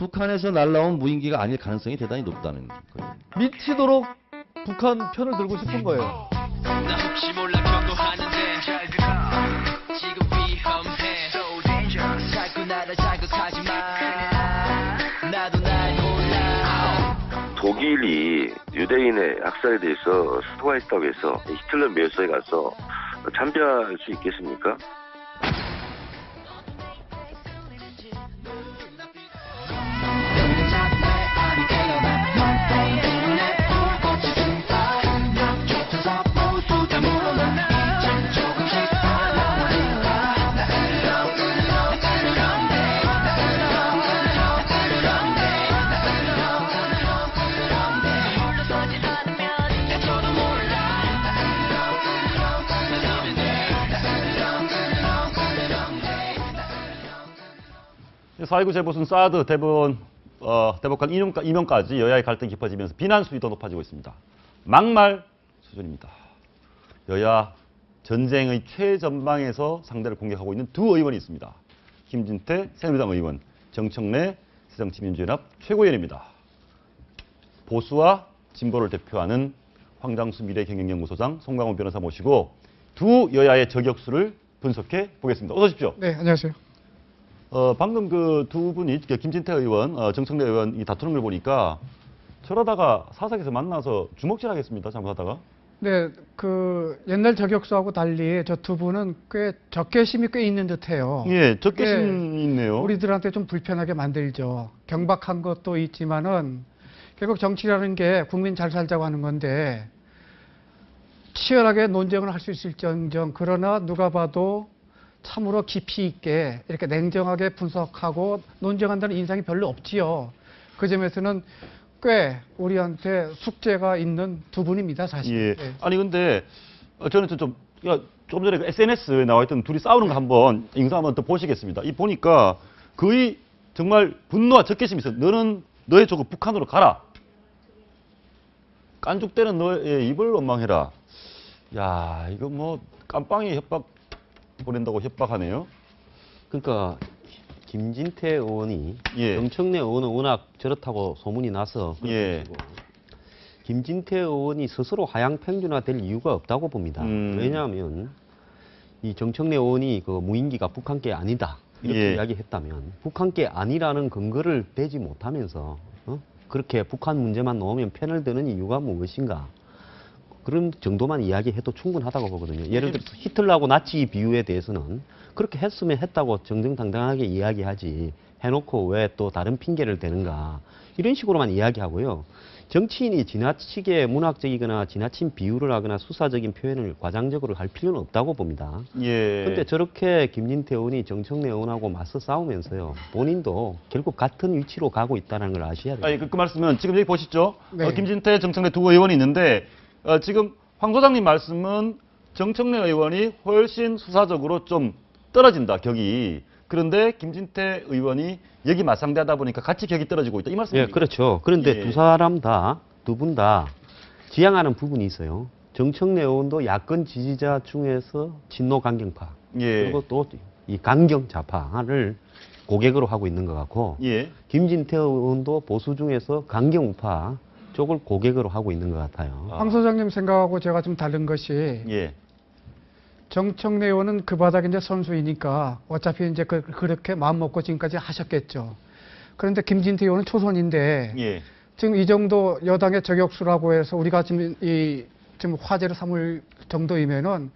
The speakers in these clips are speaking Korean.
북한에서 날라온 무인기가 아닐 가능성이 대단히 높다는 거예요. 미치도록 북한 편을 들고 싶은 거예요. 나 혹시 몰라 경고하는데 잘 들어 지금 위험해 So dangerous 자꾸 나를 자극하지 마 나도 날 몰라 독일이 유대인의 학살에 대해서 수고했다고 해서 히틀러 묘소에 가서 참배할 수 있겠습니까? 사.19 재보선 사드 대북한 이명까지 여야의 갈등이 깊어지면서 비난 수위도 높아지고 있습니다. 막말 수준입니다. 여야 전쟁의 최전방에서 상대를 공격하고 있는 두 의원이 있습니다. 김진태 새누리당 의원, 정청래 새정치민주연합 최고위원입니다. 보수와 진보를 대표하는 황장수 미래경영연구소장 송강호 변호사 모시고 두 여야의 저격수를 분석해 보겠습니다. 어서 오십시오. 네, 안녕하세요. 방금 그 두 분이 김진태 의원, 정청래 의원 이 다투는 걸 보니까 저러다가 사석에서 만나서 주먹질하겠습니다. 잘못하다가. 네, 그 옛날 저격수하고 달리 저 두 분은 꽤 적개심이 꽤 있는 듯해요. 예, 적개심이 있네요. 우리들한테 좀 불편하게 만들죠. 경박한 것도 있지만은 결국 정치라는 게 국민 잘 살자고 하는 건데 치열하게 논쟁을 할 수 있을정정 그러나 누가 봐도 참으로 깊이 있게 이렇게 냉정하게 분석하고 논쟁한다는 인상이 별로 없지요. 그 점에서는 꽤 우리한테 숙제가 있는 두 분입니다, 사실. 예. 네. 아니 근데 저는 좀 전에 그 SNS에 나와 있던 둘이 싸우는 거 한번 영상 한번 더 보시겠습니다. 이 보니까 거의 정말 분노와 적개심이 있어요. 너는 너의 조국 북한으로 가라. 깐죽대는 너의 입을 원망해라. 야, 이거 뭐 깜빵이 협박 보낸다고 협박하네요. 그러니까 김진태 의원이 예. 정청래 의원은 워낙 저렇다고 소문이 나서 예. 김진태 의원이 스스로 하향평준화될 이유가 없다고 봅니다. 왜냐하면 이 정청래 의원이 그 무인기가 북한께 아니다 이렇게 예. 이야기했다면 북한께 아니라는 근거를 대지 못하면서 그렇게 북한 문제만 나오면 편을 드는 이유가 무엇인가? 그런 정도만 이야기해도 충분하다고 보거든요. 예를 들어서 히틀러하고 나치 비유에 대해서는 그렇게 했으면 했다고 정정당당하게 이야기하지 해놓고 왜 또 다른 핑계를 대는가 이런 식으로만 이야기하고요. 정치인이 지나치게 문학적이거나 지나친 비유를 하거나 수사적인 표현을 과장적으로 할 필요는 없다고 봅니다. 예. 근데 저렇게 김진태 의원이 정청래 의원하고 맞서 싸우면서요. 본인도 결국 같은 위치로 가고 있다는 걸 아셔야 돼요. 아니, 그 말씀은 지금 여기 보시죠. 네. 김진태, 정청래 두 의원이 있는데 지금 황 소장님 말씀은 정청래 의원이 훨씬 수사적으로 좀 떨어진다, 격이. 그런데 김진태 의원이 여기 맞상대하다 보니까 같이 격이 떨어지고 있다. 이 말씀입니까? 예, 그렇죠. 그런데 예. 두 분 다 지향하는 부분이 있어요. 정청래 의원도 야권 지지자 중에서 친노 강경파 예. 그리고 또 이 강경 좌파를 고객으로 하고 있는 것 같고 예. 김진태 의원도 보수 중에서 강경 우파 쪽을 고객으로 하고 있는 것 같아요. 황 소장님 생각하고 제가 좀 다른 것이 예. 정청래 의원은 그 바닥에 이제 선수이니까 어차피 이제 그렇게 마음 먹고 지금까지 하셨겠죠. 그런데 김진태 의원은 초선인데 예. 지금 이 정도 여당의 저격수라고 해서 우리가 지금 지금 화제를 삼을 정도이면은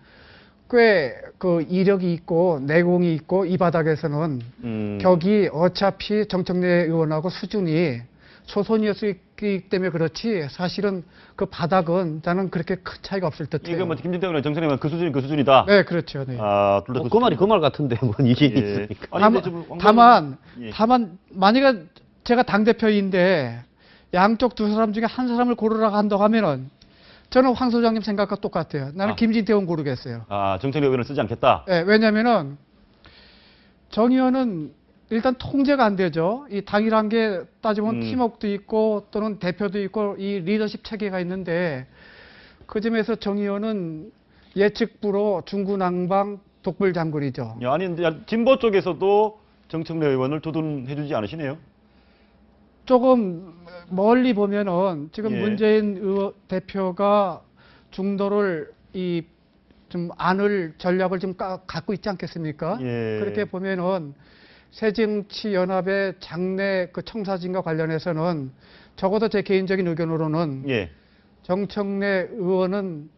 꽤 그 이력이 있고 내공이 있고 이 바닥에서는 격이 어차피 정청래 의원하고 수준이 초선이었기 때문에 그렇지 사실은 그 바닥은 나는 그렇게 큰 차이가 없을 듯해요. 이거 뭐 김진태 의원, 정청래 의원 그 수준이 그 수준이다. 네, 그렇죠. 네. 아, 둘 다 그 말이 그 말 같은데 뭔 이게 예. 있습니까? 아니, 근데 지금 황 다만 소장님- 예. 만약에 제가 당 대표인데 양쪽 두 사람 중에 한 사람을 고르라고 한다고 하면은 저는 황 소장님 생각과 똑같아요. 나는 김진태 의원 고르겠어요. 아, 정청래 의원을 쓰지 않겠다. 네, 왜냐면은 정 의원은 일단 통제가 안 되죠. 이 당이란 게 따지면 팀워크도 있고 또는 대표도 있고 이 리더십 체계가 있는데 그 점에서 정 의원은 예측불허 중구난방 독불장군이죠. 아니, 근데 진보 쪽에서도 정청래 의원을 두둔해주지 않으시네요. 조금 멀리 보면은 지금 예. 문재인 대표가 중도를 좀 안을 전략을 좀 갖고 있지 않겠습니까? 예. 그렇게 보면은 새정치연합의 장내 그 청사진과 관련해서는 적어도 제 개인적인 의견으로는 예. 정청래 의원은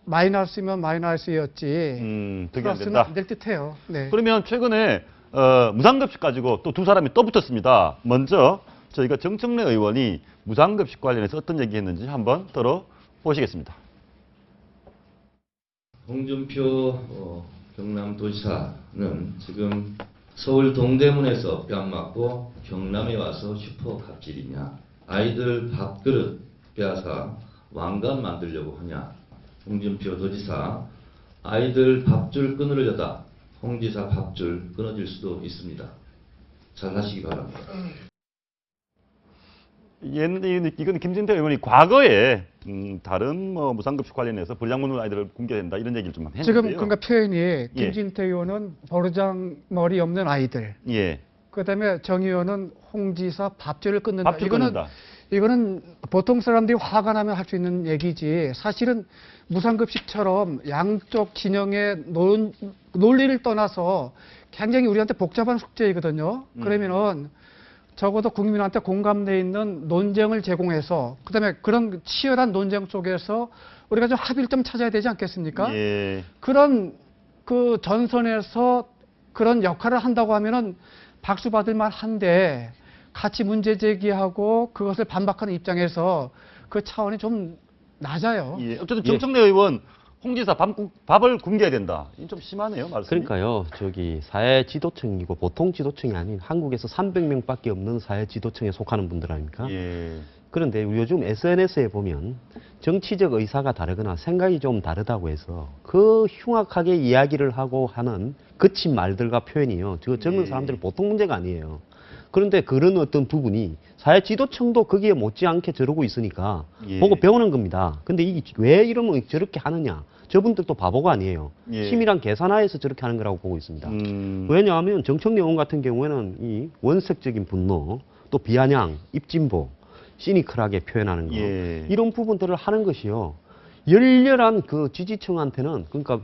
마이너스면 마이너스였지 득이 안 플러스는 된다. 안 될 듯해요. 네. 그러면 최근에 무상급식 가지고 또 두 사람이 또 붙었습니다. 먼저 저희가 정청래 의원이 무상급식 관련해서 어떤 얘기했는지 한번 들어보시겠습니다. 홍준표 경남도지사는 지금 서울 동대문에서 뺨 맞고 경남에 와서 슈퍼 갑질이냐, 아이들 밥그릇 빼앗아 왕관 만들려고 하냐. 홍준표 도지사, 아이들 밥줄 끊으려다 홍지사 밥줄 끊어질 수도 있습니다. 잘 하시기 바랍니다. 이건 김진태 의원이 과거에 다른 무상급식 관련해서 버르장머리 아이들을 굶겨야 된다 이런 얘기를 좀 했는데요. 지금 그러니까 표현이 김진태 의원은 버르장머리 없는 아이들, 예. 그다음에 정 의원은 홍지사 밥줄을 끊는다. 밥줄 끊는다. 이거는 보통 사람들이 화가 나면 할 수 있는 얘기지. 사실은 무상급식처럼 양쪽 진영의 논리를 떠나서 굉장히 우리한테 복잡한 숙제이거든요. 그러면은 적어도 국민한테 공감돼 있는 논쟁을 제공해서 그다음에 그런 치열한 논쟁 속에서 우리가 좀 합의를 좀 찾아야 되지 않겠습니까? 예. 그런 그 전선에서 그런 역할을 한다고 하면은 박수 받을 만한데 같이 문제 제기하고 그것을 반박하는 입장에서 그 차원이 좀 낮아요. 예. 어쨌든 정청래 의원 홍지사 밥을 굶겨야 된다. 이건 좀 심하네요, 말씀이. 그러니까요, 저기 사회 지도층이고 보통 지도층이 아닌 한국에서 300명밖에 없는 사회 지도층에 속하는 분들 아닙니까? 예. 그런데 요즘 SNS에 보면 정치적 의사가 다르거나 생각이 좀 다르다고 해서 그 흉악하게 이야기를 하고 하는 거친 말들과 표현이요. 저 젊은 사람들은 보통 문제가 아니에요. 그런데 그런 어떤 부분이 사회 지도층도 거기에 못지않게 저러고 있으니까 예. 보고 배우는 겁니다. 근데 이게 왜 이러면 저렇게 하느냐? 저분들도 바보가 아니에요. 예. 치밀한 계산하에서 저렇게 하는 거라고 보고 있습니다. 왜냐하면 정청래 의원 같은 경우에는 이 원색적인 분노, 또 비아냥, 입진보, 시니컬하게 표현하는 거 예. 이런 부분들을 하는 것이요. 열렬한 그 지지층한테는 그러니까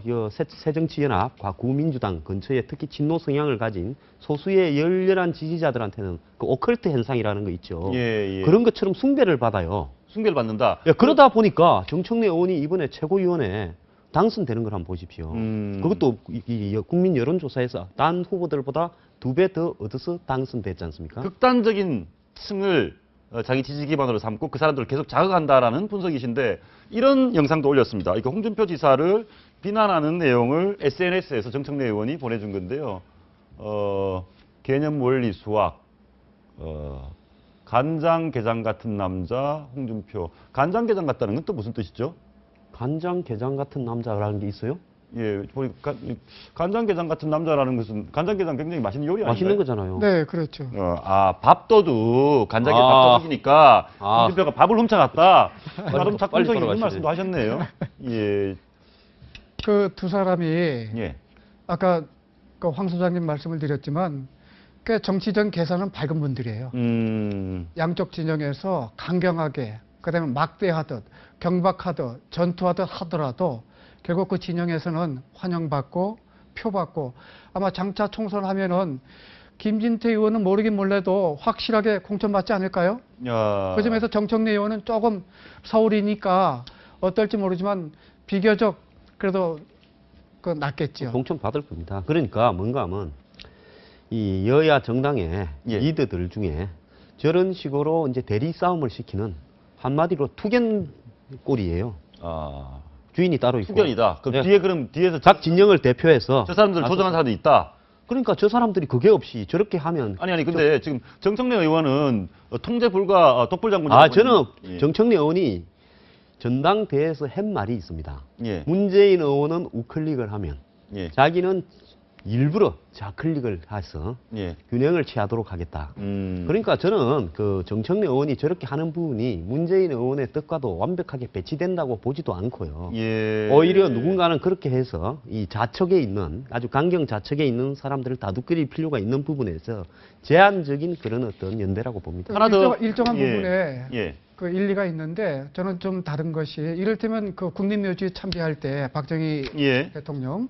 새정치연합과 구민주당 근처에 특히 친노 성향을 가진 소수의 열렬한 지지자들한테는 그 오컬트 현상이라는 거 있죠. 예, 예. 그런 것처럼 숭배를 받아요. 숭배를 받는다. 야, 그러다 보니까 정청래 의원이 이번에 최고위원회 당선되는 걸 한번 보십시오. 그것도 이 국민 여론조사에서 딴 후보들보다 2배 더 얻어서 당선됐지 않습니까? 극단적인 층을 자기 지지 기반으로 삼고 그 사람들을 계속 자극한다라는 분석이신데 이런 영상도 올렸습니다. 이거 홍준표 지사를 비난하는 내용을 SNS에서 정청래 의원이 보내준 건데요. 개념 원리 수학, 간장게장 같은 남자 홍준표. 간장게장 같다는 건 또 무슨 뜻이죠? 간장게장 같은 남자라는 게 있어요? 예, 보니까 간장게장 같은 남자라는 것은 간장게장 굉장히 맛있는 요리 아닌가요? 맛있는 거잖아요. 네, 그렇죠. 밥도둑, 간장게 밥도둑이니까 홍준표가 밥을 훔쳐갔다. 나름 작품적인 이런 말씀도 하셨네요. 예. 그 두 사람이 예. 아까 그 황 소장님 말씀을 드렸지만 그 정치적 계산은 밝은 분들이에요. 양쪽 진영에서 강경하게 그다음에 막대하듯 경박하듯 전투하듯 하더라도 결국 그 진영에서는 환영받고 표받고 아마 장차 총선하면은 김진태 의원은 모르긴 몰라도 확실하게 공천받지 않을까요? 야. 그 점에서 정청래 의원은 조금 서울이니까 어떨지 모르지만 비교적 그래도 그 낫겠죠. 공천 받을 겁니다. 그러니까 뭔가 하면 이 여야 정당의 예. 리더들 중에 저런 식으로 이제 대리 싸움을 시키는 한마디로 투견꼴이에요. 주인이 따로 있고. 투견이다. 그럼 네. 뒤에서 각 진영을 대표해서 저 사람들 조정한 사람도 있다. 그러니까 저 사람들이 그게 없이 저렇게 하면 아니 근데 지금 정청래 의원은 통제 불가 독불 장군. 저는 예. 정청래 의원이 전당대회에서 한 말이 있습니다. 예. 문재인 의원은 우클릭을 하면 예. 자기는 일부러 좌클릭을 해서 예. 균형을 취하도록 하겠다. 음. 그러니까 저는 그 정청래 의원이 저렇게 하는 부분이 문재인 의원의 뜻과도 완벽하게 배치된다고 보지도 않고요. 예. 오히려 누군가는 그렇게 해서 이 좌측에 있는 아주 강경 좌측에 있는 사람들을 다독거릴 필요가 있는 부분에서 제한적인 그런 어떤 연대라고 봅니다. 하나 더. 일정한 예. 부분에 예. 그 일리가 있는데 저는 좀 다른 것이 이를테면 그 국립묘지 참배할 때 박정희 예. 대통령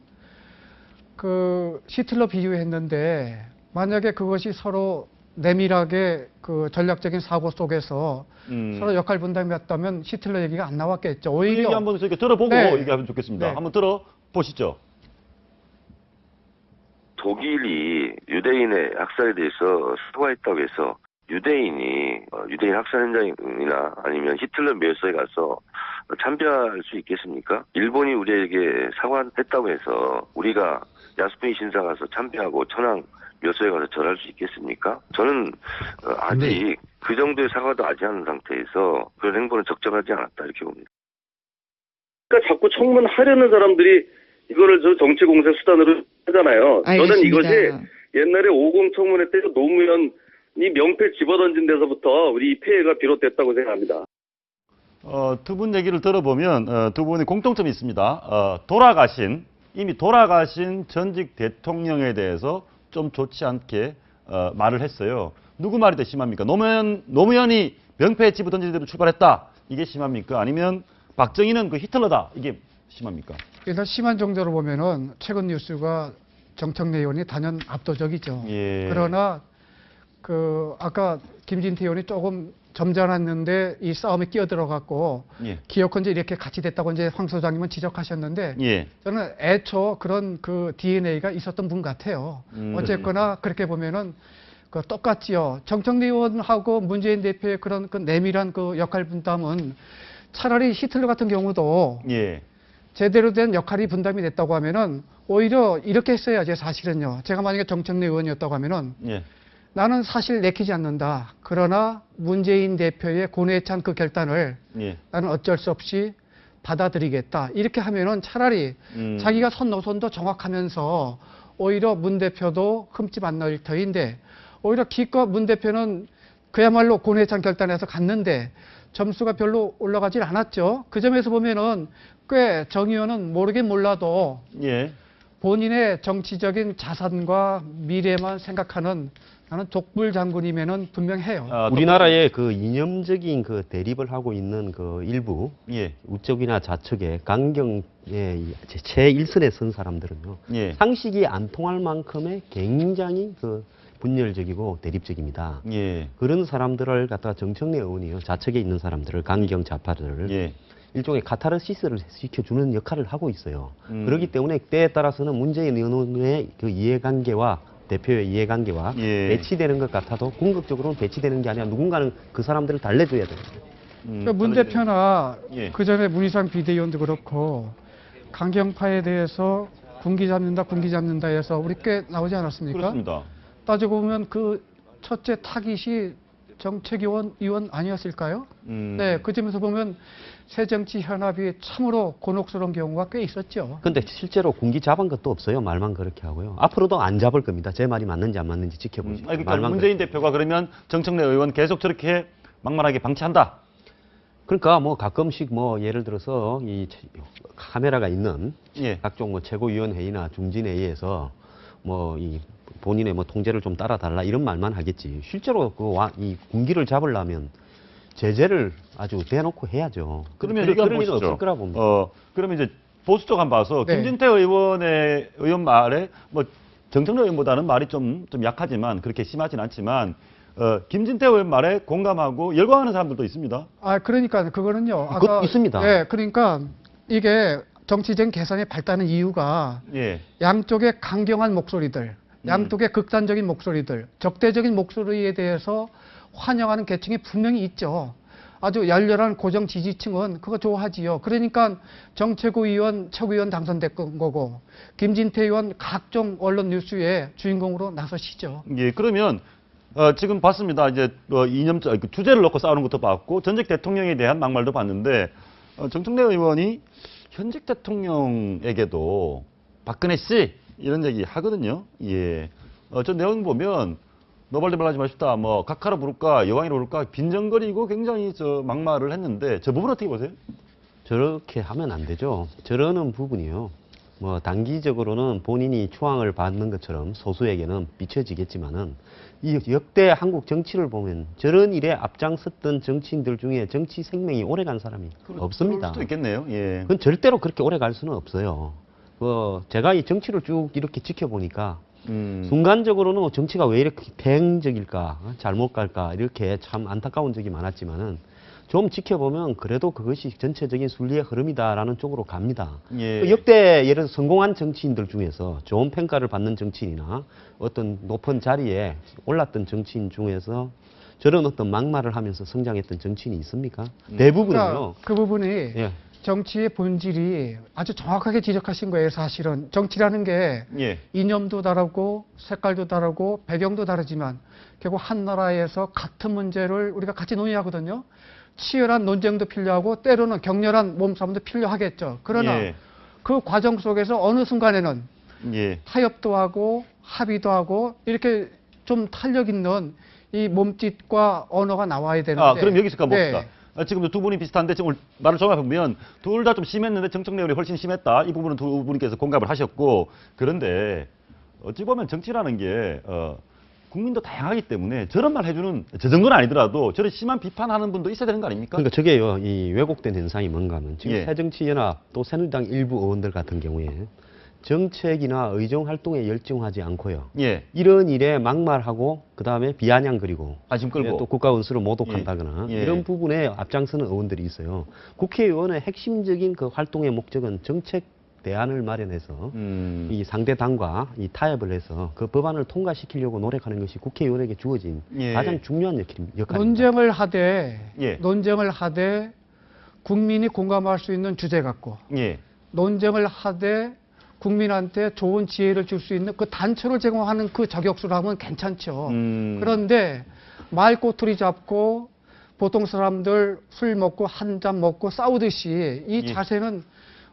그 히틀러 비유했는데 만약에 그것이 서로 내밀하게 그 전략적인 사고 속에서 서로 역할 분담이 었다면 히틀러 얘기가 안 나왔겠죠. 그 오히려 얘기 한번 저희가 들어보고 네. 얘기하면 좋겠습니다. 네. 한번 들어보시죠. 독일이 유대인의 학살에 대해서 사과했다고 해서 유대인 학살 현장이나 아니면 히틀러 묘소에 가서 참배할 수 있겠습니까? 일본이 우리에게 사과했다고 해서 우리가 야스쿠니 신사 가서 참배하고 천황 묘소에 가서 절할 수 있겠습니까? 저는 아직 그 정도의 사과도 아직 않은 상태에서 그런 행보는 적절하지 않았다 이렇게 봅니다. 그러니까 자꾸 청문하려는 사람들이 이거를 저 정치 공세 수단으로 하잖아요. 알겠습니다. 저는 이것이 옛날에 50 청문회 때 노무현이 명패 집어던진 데서부터 우리 폐해가 비롯됐다고 생각합니다. 두 분 얘기를 들어보면 두 분의 공통점이 있습니다. 이미 돌아가신 전직 대통령에 대해서 좀 좋지 않게 말을 했어요. 누구 말이 더 심합니까? 노무현이 명패에 집어던진 대로 출발했다. 이게 심합니까? 아니면 박정희는 그 히틀러다. 이게 심합니까? 일단 심한 정도로 보면은 최근 뉴스가 정청래 의원이 단연 압도적이죠. 예. 그러나 그 아까 김진태 의원이 조금 점잖았는데 이 싸움에 끼어들어갔고 예. 기어컨제 이렇게 같이 됐다고 이제 황 소장님은 지적하셨는데 예. 저는 애초 그런 그 DNA가 있었던 분 같아요. 어쨌거나 그렇게 보면은 그 똑같지요. 정청래 의원하고 문재인 대표의 그런 그 내밀한 그 역할 분담은 차라리 히틀러 같은 경우도 예. 제대로 된 역할이 분담이 됐다고 하면은 오히려 이렇게 했어야지 사실은요. 제가 만약에 정청래 의원이었다고 하면은 예. 나는 사실 내키지 않는다. 그러나 문재인 대표의 고뇌에 찬 그 결단을 예. 나는 어쩔 수 없이 받아들이겠다. 이렇게 하면은 차라리 자기가 선 노선도 정확하면서 오히려 문 대표도 흠집 안 날 터인데 오히려 기껏 문 대표는 그야말로 고뇌에 찬 결단에서 갔는데 점수가 별로 올라가질 않았죠. 그 점에서 보면은 꽤 정 의원은 모르긴 몰라도 예. 본인의 정치적인 자산과 미래만 생각하는 나는 족불 장군이면은 분명해요. 우리나라의 그 이념적인 그 대립을 하고 있는 그 일부 예. 우측이나 좌측의 강경의 최일선에 선 사람들은요. 예. 상식이 안 통할 만큼의 굉장히 그 분열적이고 대립적입니다. 예. 그런 사람들을 갖다가 정청래 의원이요. 좌측에 있는 사람들을 강경 좌파들을 예. 일종의 카타르시스를 시켜주는 역할을 하고 있어요. 그렇기 때문에 때에 따라서는 문재인 의원의 그 이해관계와 대표의 이해관계와 예. 배치되는 것 같아도 궁극적으로는 배치되는 게 아니라 누군가는 그 사람들을 달래줘야 됩니다. 그러니까 문 대표나 예. 그 전에 문희상 비대위원도 그렇고 강경파에 대해서 군기 잡는다 해서 우리 꽤 나오지 않았습니까? 그렇습니다. 따지고 보면 그 첫째 타깃이 정책위원 아니었을까요? 네, 그 점에서 보면 새정치현합이 참으로 곤혹스러운 경우가 꽤 있었죠. 근데 실제로 군기 잡은 것도 없어요. 말만 그렇게 하고요. 앞으로도 안 잡을 겁니다. 제 말이 맞는지 안 맞는지 지켜보시죠. 그러니까 문재인 대표가 그러면 정청래 의원 계속 저렇게 막말하게 방치한다. 그러니까 뭐 가끔씩 뭐 예를 들어서 이 카메라가 있는 예. 각종 뭐 최고위원회의나 중진회의에서 뭐 이 본인의 뭐 통제를 좀 따라달라 이런 말만 하겠지. 실제로 이 군기를 잡으려면 제재를 아주 대놓고 해야죠. 그러면 그럴 이거 일은 보시죠. 없을 거라 봅니다. 그러면 이제 보수 쪽 한번 봐서 네. 김진태 의원 말에 뭐 정청래 의원보다는 말이 좀 약하지만 그렇게 심하진 않지만 김진태 의원 말에 공감하고 열광하는 사람들도 있습니다. 아, 그러니까 그거는요. 그것도 있습니다. 네, 그러니까 이게 정치적인 개선이 발달하는 이유가 예. 양쪽의 강경한 목소리들, 양쪽의 극단적인 목소리들, 적대적인 목소리에 대해서 환영하는 계층이 분명히 있죠. 아주 열렬한 고정 지지층은 그거 좋아하지요. 그러니까 정최구 의원, 최고위원 당선됐던 거고 김진태 의원 각종 언론 뉴스의 주인공으로 나서시죠. 예. 그러면 지금 봤습니다. 이제 주제를 놓고 싸우는 것도 봤고 전직 대통령에 대한 막말도 봤는데 정청래 의원이 현직 대통령에게도 박근혜 씨 이런 얘기 하거든요. 예. 저 내용 보면 노발대발 하지 마십시다. 뭐 각하라 부를까 여왕이라 부를까 빈정거리고 굉장히 저 막말을 했는데 저 부분 어떻게 보세요? 저렇게 하면 안 되죠. 저러는 부분이요. 뭐 단기적으로는 본인이 추앙을 받는 것처럼 소수에게는 비춰지겠지만은 이 역대 한국 정치를 보면 저런 일에 앞장섰던 정치인들 중에 정치 생명이 오래간 사람이 없습니다. 그럴 수도 있겠네요. 예. 그건 절대로 그렇게 오래 갈 수는 없어요. 제가 이 정치를 쭉 이렇게 지켜보니까 순간적으로는 정치가 왜 이렇게 대행적일까, 잘못 갈까 이렇게 참 안타까운 적이 많았지만은 좀 지켜보면 그래도 그것이 전체적인 순리의 흐름이다라는 쪽으로 갑니다. 예. 역대 예를 들어 성공한 정치인들 중에서 좋은 평가를 받는 정치인이나 어떤 높은 자리에 올랐던 정치인 중에서 저런 어떤 막말을 하면서 성장했던 정치인이 있습니까? 대부분은요. 그러니까 그 부분이 예. 정치의 본질이 아주 정확하게 지적하신 거예요. 사실은 정치라는 게 예. 이념도 다르고 색깔도 다르고 배경도 다르지만 결국 한 나라에서 같은 문제를 우리가 같이 논의하거든요. 치열한 논쟁도 필요하고 때로는 격렬한 몸싸움도 필요하겠죠. 그러나 예. 그 과정 속에서 어느 순간에는 예. 타협도 하고 합의도 하고 이렇게 좀 탄력 있는 이 몸짓과 언어가 나와야 되는데. 그럼 여기서 가봅시다. 네. 지금 두 분이 비슷한데 지금 말을 정합해보면 둘 다 좀 심했는데 정책 내용이 훨씬 심했다. 이 부분은 두 분께서 공감을 하셨고 그런데 어찌 보면 정치라는 게 국민도 다양하기 때문에 저런 말 해주는 저 정도는 아니더라도 저런 심한 비판하는 분도 있어야 되는 거 아닙니까? 그러니까 저게요, 이 왜곡된 현상이 뭔가 하면 지금 예. 새정치연합 또 새누리당 일부 의원들 같은 경우에 정책이나 의정 활동에 열중하지 않고요. 예. 이런 일에 막말하고 그다음에 비아냥 그리고 관심 끌고 또 국가 운수를 모독한다거나 예. 이런 부분에 앞장서는 의원들이 있어요. 국회의원의 핵심적인 그 활동의 목적은 정책 대안을 마련해서 이 상대 당과 이 타협을 해서 그 법안을 통과시키려고 노력하는 것이 국회의원에게 주어진 예. 가장 중요한 역할입니다. 논쟁을 하되 국민이 공감할 수 있는 주제 갖고 예. 논쟁을 하되 국민한테 좋은 지혜를 줄 수 있는 그 단초를 제공하는 그 저격수를 하면 괜찮죠. 그런데 말꼬투리 잡고 보통 사람들 술 먹고 한 잔 먹고 싸우듯이 이 예. 자세는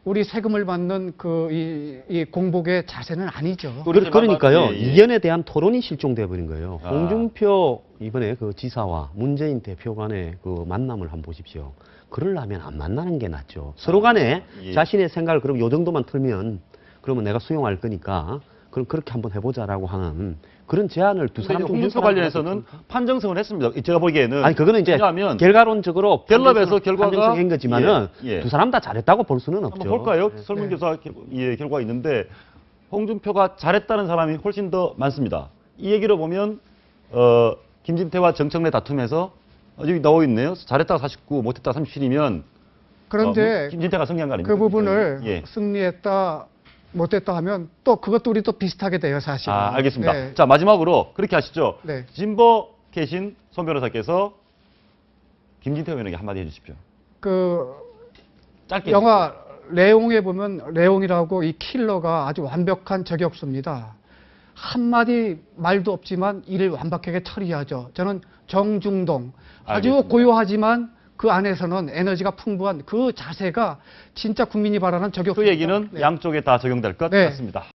우리 세금을 받는 이 공복의 자세는 아니죠. 그러니까요. 예, 예. 이견에 대한 토론이 실종돼 버린 거예요. 아. 홍준표 이번에 그 지사와 문재인 대표 간의 그 만남을 한번 보십시오. 그러려면 안 만나는 게 낫죠. 서로 간에 예. 자신의 생각을 그럼 요 정도만 틀면 그러면 내가 수용할 거니까 그럼 그렇게 한번 해보자라고 하는 그런 제안을 두 사람 중 홍준표 관련해서는 판정성을 했습니다. 제가 보기에는 아니 그거는 이제 왜냐하면 결과론적으로 갤럽에서 결과가 판정성인 거지만은 예, 예. 두 사람 다 잘했다고 볼 수는 없죠. 한번 볼까요? 네. 설문조사 결과가 있는데 홍준표가 잘했다는 사람이 훨씬 더 많습니다. 이 얘기를 보면 김진태와 정청래 다툼에서 여기 나와 있네요. 잘했다가 49, 못했다가 37이면 그런데 김진태가 승리한 거 아닙니까? 그 부분을 예. 승리했다 못했다 하면 또 그것도 우리 또 비슷하게 돼요, 사실. 알겠습니다. 네. 자, 마지막으로 그렇게 하시죠. 네. 진보 계신 손 변호사께서 김진태 의원에게 한마디 해주십시오. 그 짧게. 영화 레옹에 보면 레옹이라고 이 킬러가 아주 완벽한 저격수입니다. 한마디 말도 없지만 일을 완벽하게 처리하죠. 저는 정중동 아주 알겠습니다. 고요하지만 그 안에서는 에너지가 풍부한 그 자세가 진짜 국민이 바라는 저격수. 그 얘기는 양쪽에 다 적용될 것 네. 같습니다.